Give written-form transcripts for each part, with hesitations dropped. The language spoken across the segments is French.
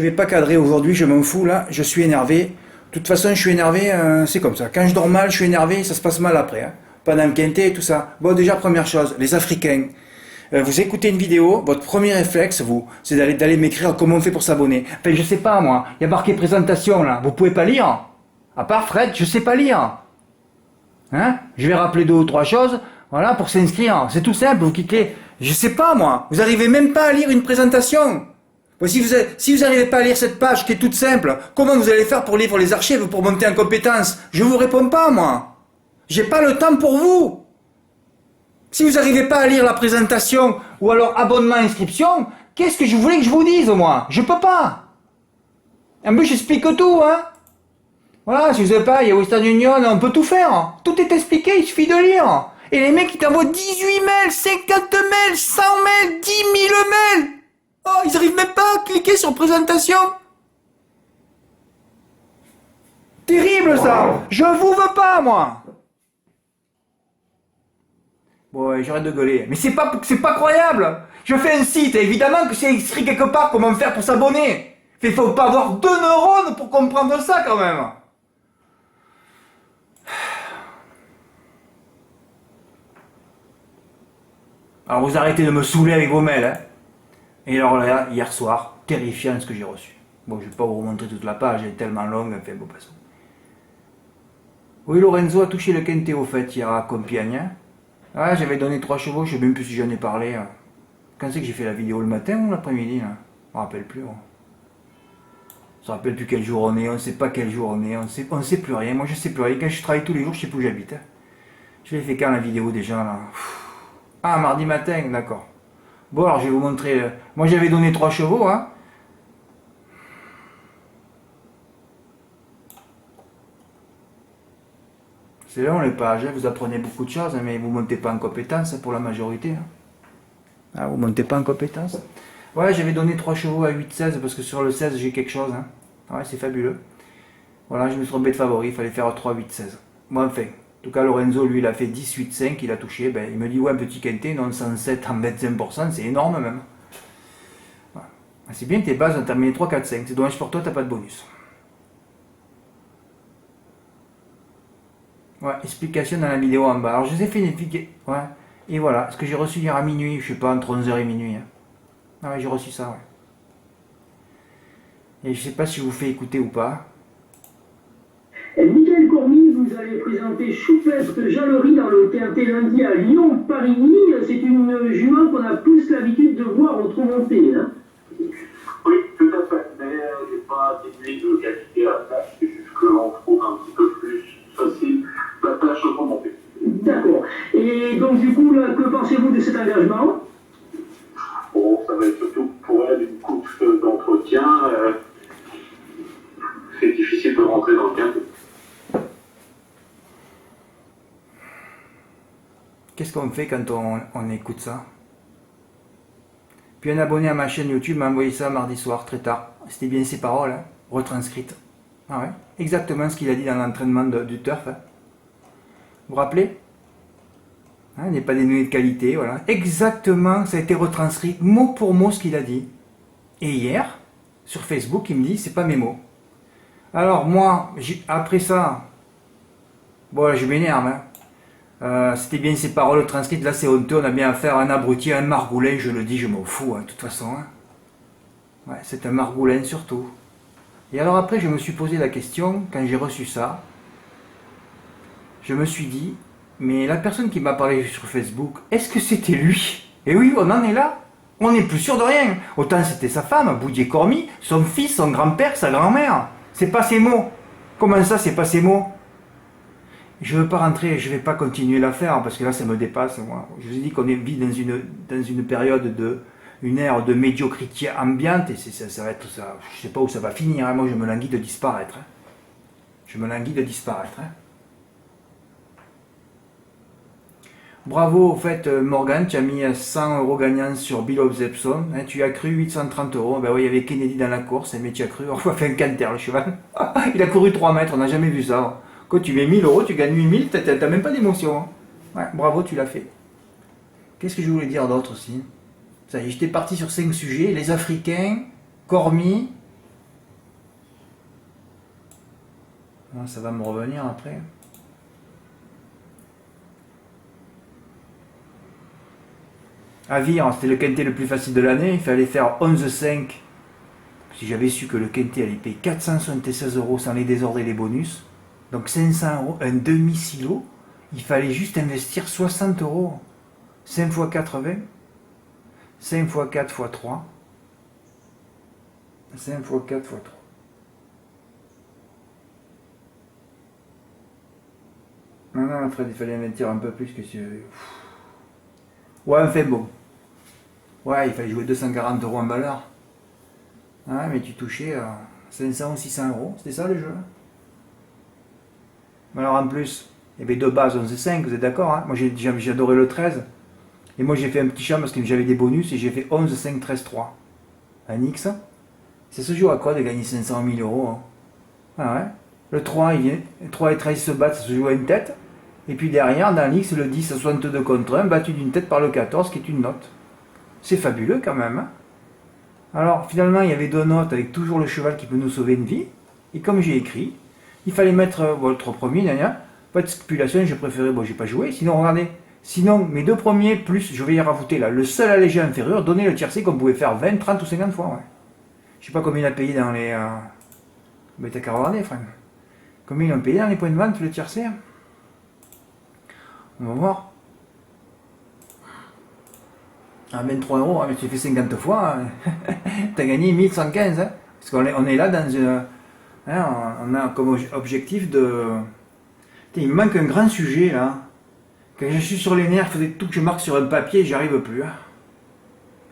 Je vais pas cadrer aujourd'hui, je m'en fous là, je suis énervé. De toute façon, je suis énervé, c'est comme ça. Quand je dors mal, je suis énervé, ça se passe mal après. Hein. Pendant le quintet et tout ça. Bon, déjà, première chose, les Africains. Vous écoutez une vidéo, votre premier réflexe, c'est d'aller m'écrire comment on fait pour s'abonner. Enfin, je sais pas moi, il y a marqué présentation là, vous pouvez pas lire. À part Fred, je sais pas lire. Hein? Je vais rappeler 2 ou 3 choses, voilà, pour s'inscrire. C'est tout simple, vous cliquez. Je sais pas moi, vous arrivez même pas à lire une présentation. Bon, si vous n'arrivez pas à lire cette page qui est toute simple, comment vous allez faire pour lire les archives, pour monter en compétence? Je vous réponds pas, moi. J'ai pas le temps pour vous. Si vous n'arrivez pas à lire la présentation, ou alors abonnement, inscription, qu'est-ce que je voulais que je vous dise, moi? Je peux pas. En plus, j'explique tout, hein. Voilà, si vous savez pas, il y a Western Union, on peut tout faire. Tout est expliqué, il suffit de lire. Et les mecs, ils t'envoient 18 mails, 50 mails, 100 mails, 10 000 mails. Oh, ils arrivent même pas à cliquer sur présentation. Terrible ça. Je vous veux pas, moi. Bon, ouais, j'arrête de gueuler. Mais c'est pas croyable. Je fais un site, et évidemment que c'est écrit quelque part comment faire pour s'abonner. Il faut pas avoir 2 neurones pour comprendre ça quand même. Alors vous arrêtez de me saouler avec vos mails, hein. Et alors là, hier soir, terrifiant ce que j'ai reçu. Bon, je vais pas vous remontrer toute la page, elle est tellement longue, enfin bon, passons. Oui, Lorenzo a touché le quintet au fait hier à Compiègne. Ah, j'avais donné 3 chevaux, je sais même plus si j'en ai parlé. Quand c'est que j'ai fait la vidéo, le matin ou l'après-midi là? Je me rappelle plus. On se rappelle plus quel jour on est, on sait pas quel jour on est, on sait plus rien. Moi je sais plus rien, quand je travaille tous les jours, je sais plus où j'habite. Je l'ai fait quand la vidéo déjà là? Ah, mardi matin, d'accord. Bon, alors je vais vous montrer. Moi j'avais donné 3 chevaux, hein. C'est long les pages, hein. Vous apprenez beaucoup de choses, hein, mais vous montez pas en compétence pour la majorité. Hein. Ah, vous montez pas en compétence. Ouais, j'avais donné 3 chevaux à 8-16 parce que sur le 16 j'ai quelque chose. Hein. Ouais, c'est fabuleux. Voilà, je me suis trompé de favori, il fallait faire 3-8-16. Bon, enfin. En tout cas, Lorenzo, lui, il a fait 18-5, il a touché. Ben, il me dit, ouais, un petit quintet, non, 107 en 25%, c'est énorme même. Voilà. C'est bien que tes bases ont terminé 3, 4, 5. C'est dommage pour toi, t'as pas de bonus. Ouais, explication dans la vidéo en bas. Alors, je vous ai fait une explication. Ouais. Et voilà, ce que j'ai reçu hier à minuit, je sais pas, entre 11h et minuit. Hein. Ah ouais, j'ai reçu ça, ouais. Et je sais pas si je vous fais écouter ou pas. Michael Cormy, vous allez présenter Choupestre Jallerie dans le TNT lundi à Lyon-Parigny. C'est une jument qu'on a plus l'habitude de voir remontée. Hein. Oui, tout à fait. Mais j'ai pas décidé de qualifier la tâche, c'est juste qu'on trouve un petit peu plus facile la tâche remontée. D'accord. Et donc du coup, là, que pensez-vous de cet engagement? Bon, ça va être surtout pour elle une course d'entretien. C'est difficile de rentrer dans le quintet. Qu'est-ce qu'on fait quand on écoute ça? Puis un abonné à ma chaîne YouTube m'a envoyé ça mardi soir, très tard. C'était bien ses paroles, hein, retranscrites. Ah ouais, exactement ce qu'il a dit dans l'entraînement du turf. Hein. Vous vous rappelez? Hein, il n'est pas des données de qualité, voilà. Exactement, ça a été retranscrit mot pour mot ce qu'il a dit. Et hier, sur Facebook, il me dit, c'est pas mes mots. Alors moi, après ça, bon, je m'énerve, hein. C'était bien ces paroles transcrites, là c'est honteux, on a bien affaire à un abruti, à un margoulin, je le dis, je m'en fous, hein, de toute façon. Hein. Ouais, c'est un margoulin surtout. Et alors après, je me suis posé la question, quand j'ai reçu ça, je me suis dit, mais la personne qui m'a parlé sur Facebook, est-ce que c'était lui? Et oui, on en est là. On n'est plus sûr de rien. Autant c'était sa femme, Boudier Cormy, son fils, son grand-père, sa grand-mère. C'est pas ses mots. Comment ça, c'est pas ses mots? Je ne veux pas rentrer, je ne vais pas continuer l'affaire parce que là ça me dépasse. Moi. Je vous ai dit qu'on vit dans une période une ère de médiocrité ambiante et ça va être ça. Je ne sais pas où ça va finir. Hein. Moi je me languis de disparaître. Hein. Je me languis de disparaître. Hein. Bravo, au fait, Morgan, tu as mis 100 € gagnants sur Bill of Zepson. Hein, tu as cru 830 €. Ben oui, il y avait Kennedy dans la course, mais tu as cru. On va faire un canter, le cheval. Il a couru 3 mètres, on n'a jamais vu ça. Quand tu mets 1000 €, tu gagnes 8000, t'as même pas d'émotion. Hein. Ouais, bravo, tu l'as fait. Qu'est-ce que je voulais dire d'autre aussi? Ça y est, j'étais parti sur 5 sujets. Les Africains, Cormy, Ça va me revenir après. À Vire, c'était le quintet le plus facile de l'année. Il fallait faire 11,5. Si j'avais su que le quintet allait payer 476 € sans les désordres et les bonus, donc 500 €, un demi-silo, il fallait juste investir 60 €. 5 x 80, 5 x 4 x 3, 5 x 4 x 3. Non, Fred, il fallait investir un peu plus que si... Ouais, enfin bon. Ouais, il fallait jouer 240 € en valeur. Ouais, mais tu touchais 500 ou 600 €. C'était ça le jeu. Mais alors en plus, il y avait deux bases 11,5, vous êtes d'accord, hein? Moi j'ai adoré le 13. Et moi j'ai fait un petit champ parce que j'avais des bonus et j'ai fait 11, 5, 13, 3. Un X. Ça se joue à quoi de gagner 500 000 €, hein? Ah ouais. Le 3, il vient. Le 3 et 13 se battent, ça se joue à une tête. Et puis derrière, dans l'X, le 10 à 62 contre 1, battu d'une tête par le 14, qui est une note. C'est fabuleux quand même, hein? Alors finalement, il y avait deux notes avec toujours le cheval qui peut nous sauver une vie. Et comme j'ai écrit, il fallait mettre votre premier, pas de stipulation, j'ai préféré, bon j'ai pas joué, sinon regardez. Sinon, mes deux premiers, plus, je vais y rajouter là, le seul allégé inférieur, donner le tiercé qu'on pouvait faire 20, 30 ou 50 fois. Ouais. Je sais pas combien il a payé dans les... Mais t'as qu'à regarder, frère. Combien ils ont payé dans les points de vente, le tiercé? On va voir. À 23 €, mais tu fais 50 fois, t'as gagné 1115. Hein, parce qu'on est là dans une... Hein, on a comme objectif de... Il me manque un grand sujet là. Quand je suis sur les nerfs, il faudrait tout que je marque sur un papier, j'y arrive plus. Hein.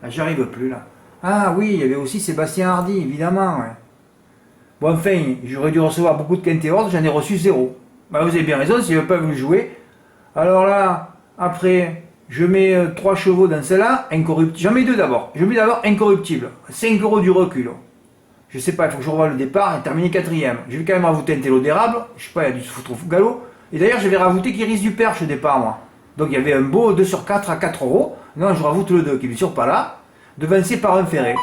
Ah, j'y arrive plus là. Ah oui, il y avait aussi Sébastien Hardy, évidemment. Ouais. Bon, enfin, j'aurais dû recevoir beaucoup de quintés ordres, j'en ai reçu 0. Bah, vous avez bien raison, si je veux pas vous jouer. Alors là, après, je mets 3 chevaux dans celle-là, incorruptible. J'en mets 2 d'abord. Je mets d'abord incorruptible. 5 € du recul. Je sais pas, il faut que je revoie le départ et terminer 4ème. Je vais quand même rajouter un télo d'érable. Je sais pas, il y a du foutre au galop. Et d'ailleurs, j'avais rajouté qui risque du perche au départ, moi. Donc il y avait un beau 2 sur 4 à 4 €. Non, je rajoute le 2, qui est bien sûr pas là. Devancé par un ferré.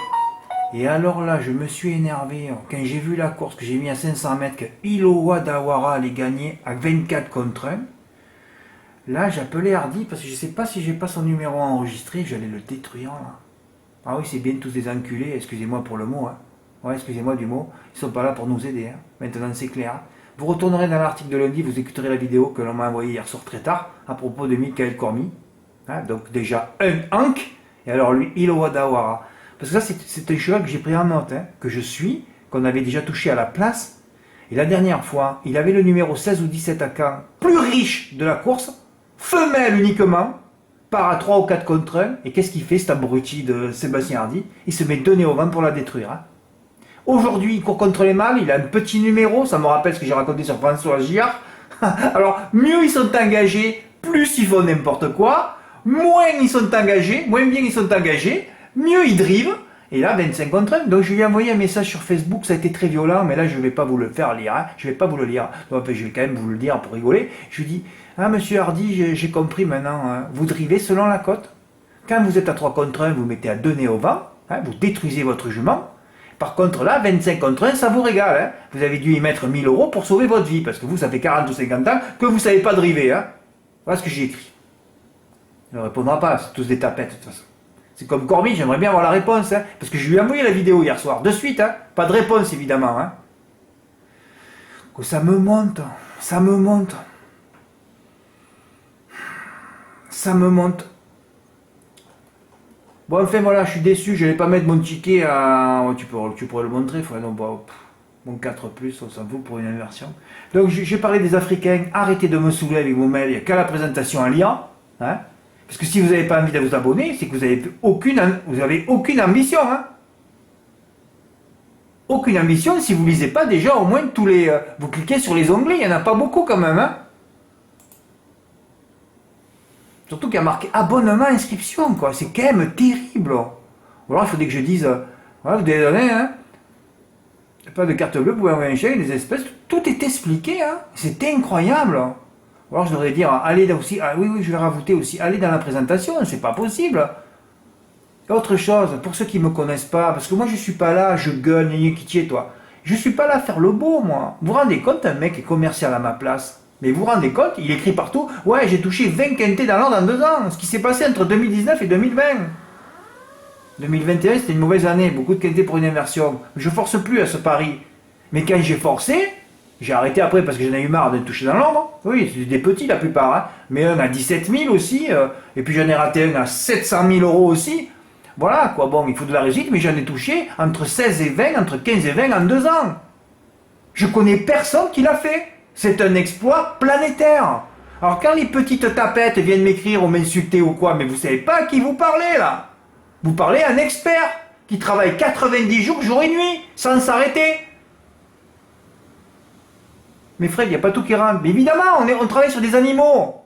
Et alors là, je me suis énervé. Quand j'ai vu la course que j'ai mis à 500 mètres, que Ilowa Dawara allait gagner à 24 contre 1. Là, j'appelais Hardy parce que je sais pas si j'ai pas son numéro enregistré, j'allais le détruire là. Ah oui, c'est bien tous des enculés, excusez-moi pour le mot. Hein. Ouais, excusez-moi du mot. Ils sont pas là pour nous aider. Hein. Maintenant, c'est clair. Vous retournerez dans l'article de lundi, vous écouterez la vidéo que l'on m'a envoyée hier soir très tard à propos de Michael Cormi. Hein, donc déjà un Hank, et alors lui, Ilowa Dawara. Parce que ça, c'est un cheval que j'ai pris en note, hein, que je suis, qu'on avait déjà touché à la place. Et la dernière fois, il avait le numéro 16 ou 17 à Caen, plus riche de la course, femelle uniquement, part à 3 ou 4 contre 1. Et qu'est-ce qu'il fait, cet abruti de Sébastien Hardy? Il se met deux nez au vent pour la détruire. Hein. Aujourd'hui, il court contre les mâles, il a un petit numéro, ça me rappelle ce que j'ai raconté sur François Giard. Alors, mieux ils sont engagés, plus ils font n'importe quoi, moins ils sont engagés, moins bien ils sont engagés, mieux ils drivent, et là, 25 contre 1. Donc, je lui ai envoyé un message sur Facebook, ça a été très violent, mais là, je ne vais pas vous le faire lire, hein. Je ne vais pas vous le lire. Donc, je vais quand même vous le dire pour rigoler. Je lui dis, ah, monsieur Hardy, j'ai compris maintenant, hein. Vous drivez selon la cote. Quand vous êtes à 3 contre 1, vous mettez à 2 nez au vent, hein, vous détruisez votre jument. Par contre, là, 25 contre 1, ça vous régale. Hein. Vous avez dû y mettre 1000 € pour sauver votre vie, parce que vous, ça fait 40 ou 50 ans que vous ne savez pas driver. Hein. Voilà ce que j'ai écrit. Il ne répondra pas, c'est tous des tapettes de toute façon. C'est comme Corby, j'aimerais bien avoir la réponse, hein, parce que je lui ai envoyé la vidéo hier soir, de suite, hein, pas de réponse évidemment. Hein. Que ça me monte, ça me monte. Ça me monte. Bon, enfin voilà, je suis déçu, je n'allais pas mettre mon ticket à... Oh, tu pourrais le montrer, non, bon, mon 4+, on s'en fout pour une inversion. Donc j'ai parlé des Africains, arrêtez de me saouler avec vos mails, il n'y a qu'à la présentation à lire. Hein. Parce que si vous n'avez pas envie de vous abonner, c'est que vous n'avez aucune ambition. Hein. Aucune ambition si vous ne lisez pas déjà au moins tous les... vous cliquez sur les onglets, il n'y en a pas beaucoup quand même. Hein. Surtout qu'il y a marqué abonnement, inscription, quoi. C'est quand même terrible. Ou alors il faudrait que je dise, voilà, vous devez donner, hein. Pas de carte bleue, vous pouvez envoyer un chèque, des espèces, tout est expliqué, hein. C'est incroyable. Ou alors je devrais dire, allez aussi, ah, oui, je vais rajouter aussi, allez dans la présentation, c'est pas possible. Autre chose, pour ceux qui ne me connaissent pas, parce que moi je suis pas là, je gueule, toi. Je suis pas là à faire le beau, moi. Vous vous rendez compte, un mec est commercial à ma place? Mais vous vous rendez compte, il écrit partout, ouais, j'ai touché 20 quintés dans l'ordre en 2 ans. Ce qui s'est passé entre 2019 et 2020. 2021, c'était une mauvaise année, beaucoup de quintés pour une inversion. Je force plus à ce pari. Mais quand j'ai forcé, j'ai arrêté après parce que j'en ai eu marre de toucher dans l'ordre. Oui, c'est des petits la plupart, hein. Mais un à 17 000 aussi, et puis j'en ai raté un à 700 000 euros aussi. Voilà, quoi, bon, il faut de la réussite, mais j'en ai touché entre 16 et 20, entre 15 et 20 en 2 ans. Je connais personne qui l'a fait. C'est un exploit planétaire. Alors quand les petites tapettes viennent m'écrire ou m'insulter ou quoi, mais vous savez pas à qui vous parlez là. Vous parlez à un expert qui travaille 90 jours, jour et nuit, sans s'arrêter. Mais Fred, il n'y a pas tout qui rentre. Mais évidemment, on travaille sur des animaux.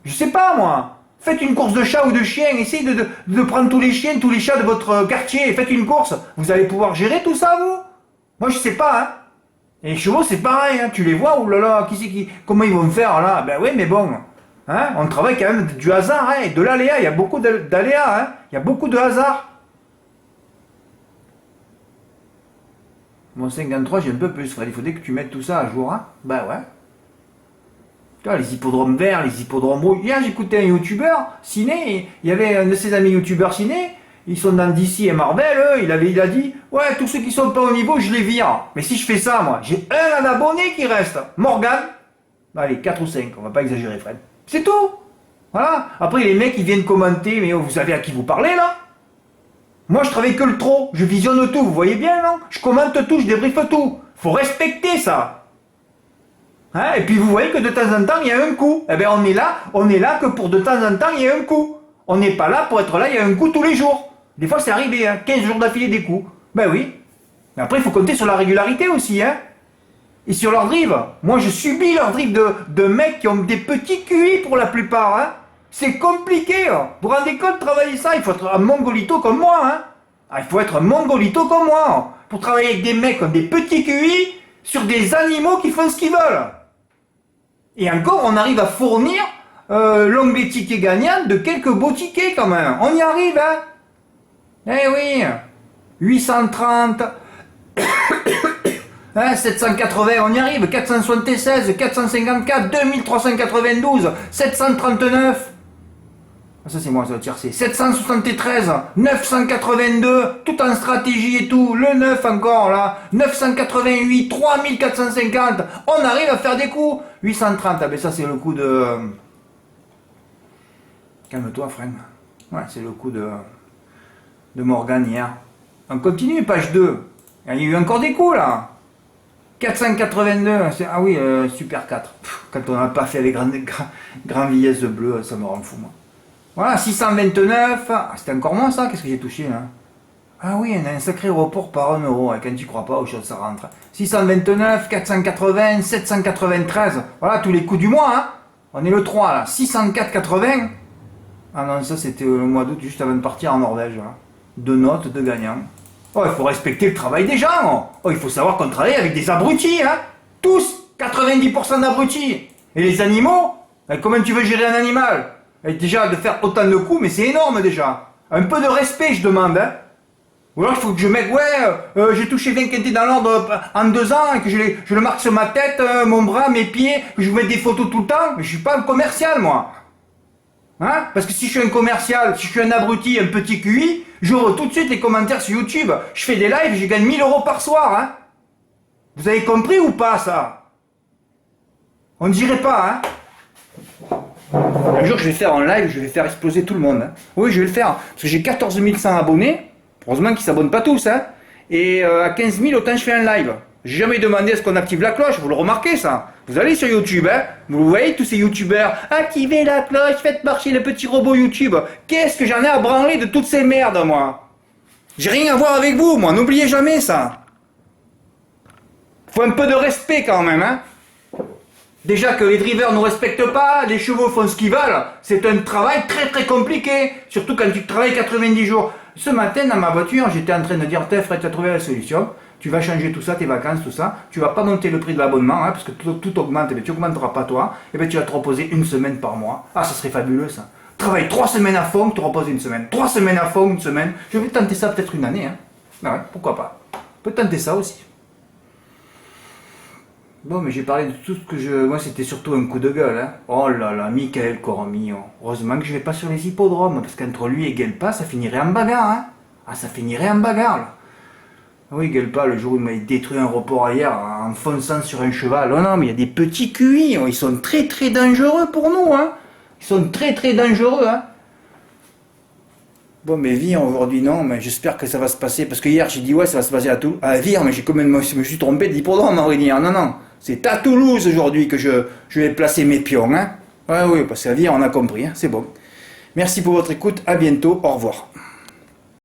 Je sais pas moi. Faites une course de chat ou de chien. Essayez de prendre tous les chiens, tous les chats de votre quartier et faites une course. Vous allez pouvoir gérer tout ça, vous? Moi, je sais pas, hein. Et les chevaux, c'est pareil, hein. Tu les vois, oulala, comment ils vont me faire là? Ben oui, mais bon, hein, on travaille quand même du hasard, hein, et de l'aléa, il y a beaucoup d'aléas, hein, il y a beaucoup de hasard. Mon 53, j'ai un peu plus, Fred, il faudrait que tu mettes tout ça à jour, hein. Ben ouais. Tu vois, les hippodromes verts, les hippodromes rouges. Hier, j'écoutais un youtubeur, ciné, il y avait un de ses amis youtubeurs ciné. Ils sont dans DC et Marvel, eux, il a dit, ouais, tous ceux qui sont pas au niveau, je les vire. Mais si je fais ça, moi, j'ai un abonné qui reste. Morgan. Allez, 4 ou 5, on va pas exagérer, Fred. C'est tout. Voilà. Après, les mecs, ils viennent commenter, mais vous savez à qui vous parlez, là? Moi, je travaille que le trop. Je visionne tout, vous voyez bien, non? Je commente tout, je débriefe tout. Faut respecter ça. Hein? Et puis, vous voyez que de temps en temps, il y a un coup. Eh bien, on est là que pour de temps en temps, il y a un coup. On n'est pas là pour être là, il y a un coup tous les jours. Des fois, c'est arrivé, hein, 15 jours d'affilée des coups. Ben oui. Mais après, il faut compter sur la régularité aussi, hein. Et sur leur drive. Moi, je subis leur drive de mecs qui ont des petits QI pour la plupart, hein. C'est compliqué, hein. Vous vous rendez compte de travailler ça? Il faut être un mongolito comme moi, hein. Ah, il faut être un mongolito comme moi, hein, pour travailler avec des mecs qui ont des petits QI sur des animaux qui font ce qu'ils veulent. Et encore, on arrive à fournir l'onglet ticket gagnant de quelques beaux tickets quand même. On y arrive, hein. Eh oui, 830, hein, 780, on y arrive, 476, 454, 2392, 739, ça c'est moi, ça va tiercer, 773, 982, tout en stratégie et tout, le 9 encore là, 988, 3450, on arrive à faire des coups, 830, ah ben ça c'est le coup de... Calme-toi, Frank. Ouais, c'est le coup de Morgan hier. On continue, page 2. Il y a eu encore des coups là. 482, ah oui, super 4. Quand on n'a pas fait les grands villesse bleu, ça me rend fou moi. Voilà, 629. Ah, c'était encore moins ça, qu'est-ce que j'ai touché là? Ah oui, on a un sacré report par 1 euro, quand tu crois pas aux choses, ça rentre. 629, 480, 793. Voilà, tous les coups du mois, hein. On est le 3 là. 604,80. Ah non, ça c'était le mois d'août, juste avant de partir en Norvège. Hein. 2 notes, 2 gagnants. Oh, il faut respecter le travail des gens. Oh, il faut savoir qu'on travaille avec des abrutis, hein. Tous, 90% d'abrutis. Et les animaux, comment tu veux gérer un animal? Et déjà, de faire autant de coups, mais c'est énorme déjà. Un peu de respect, je demande, hein. Ou alors il faut que je mette, ouais, j'ai touché 20 quintés dans l'ordre en 2 ans, et que je le marque sur ma tête, mon bras, mes pieds, que je vous mette des photos tout le temps. Mais je suis pas un commercial, moi. Hein? Parce que si je suis un commercial, si je suis un abruti, un petit QI, j'ouvre tout de suite les commentaires sur YouTube. Je fais des lives, je gagne 1000 euros par soir. Hein? Vous avez compris ou pas ça? On ne dirait pas. Hein? Un jour je vais faire un live, je vais faire exploser tout le monde. Hein? Oui, je vais le faire. Parce que j'ai 14 100 abonnés. Heureusement qu'ils ne s'abonnent pas tous. Hein? Et à 15 000, autant je fais un live. J'ai jamais demandé à ce qu'on active la cloche, vous le remarquez ça? Vous allez sur YouTube, hein? Vous voyez tous ces youtubeurs, activez la cloche, faites marcher le petit robot YouTube. Qu'est-ce que j'en ai à branler de toutes ces merdes, moi? J'ai rien à voir avec vous, moi, n'oubliez jamais ça. Faut un peu de respect quand même, hein? Déjà que les drivers ne respectent pas, les chevaux font ce qu'ils veulent, c'est un travail très très compliqué, surtout quand tu travailles 90 jours. Ce matin, dans ma voiture, j'étais en train de dire, Fred, tu as trouvé la solution. Tu vas changer tout ça, tes vacances, tout ça. Tu vas pas monter le prix de l'abonnement, hein, parce que tout augmente, mais tu augmenteras pas toi. Et bien tu vas te reposer 1 semaine par mois. Ah, ça serait fabuleux ça. Travaille 3 semaines à fond, te reposes 1 semaine. 3 semaines à fond, 1 semaine. Je vais tenter ça peut-être une année. Hein. Ah ouais, pourquoi pas. peut tenter ça aussi. Bon, mais j'ai parlé de tout ce que je... Moi, c'était surtout un coup de gueule. Hein. Oh là là, Michael Cormillon. Heureusement que je vais pas sur les hippodromes, parce qu'entre lui et Guelpa, ça finirait en bagarre. Hein. Ah, ça finirait en bagarre, là. Oui, Guelpa, le jour où il m'a détruit un report hier en fonçant sur un cheval. Oh non, mais il y a des petits QI. Ils sont très très dangereux pour nous. Hein. Ils sont très très dangereux. Hein. Bon, mais Vire aujourd'hui, non, mais j'espère que ça va se passer. Parce que hier, j'ai dit, ouais, ça va se passer à Vire, mais je me suis trompé d'hippodrome, en vrai dire. Non, non, c'est à Toulouse aujourd'hui que je vais placer mes pions. Hein. Ouais, oui, parce qu'à Vire, on a compris, hein. C'est bon. Merci pour votre écoute, à bientôt, au revoir.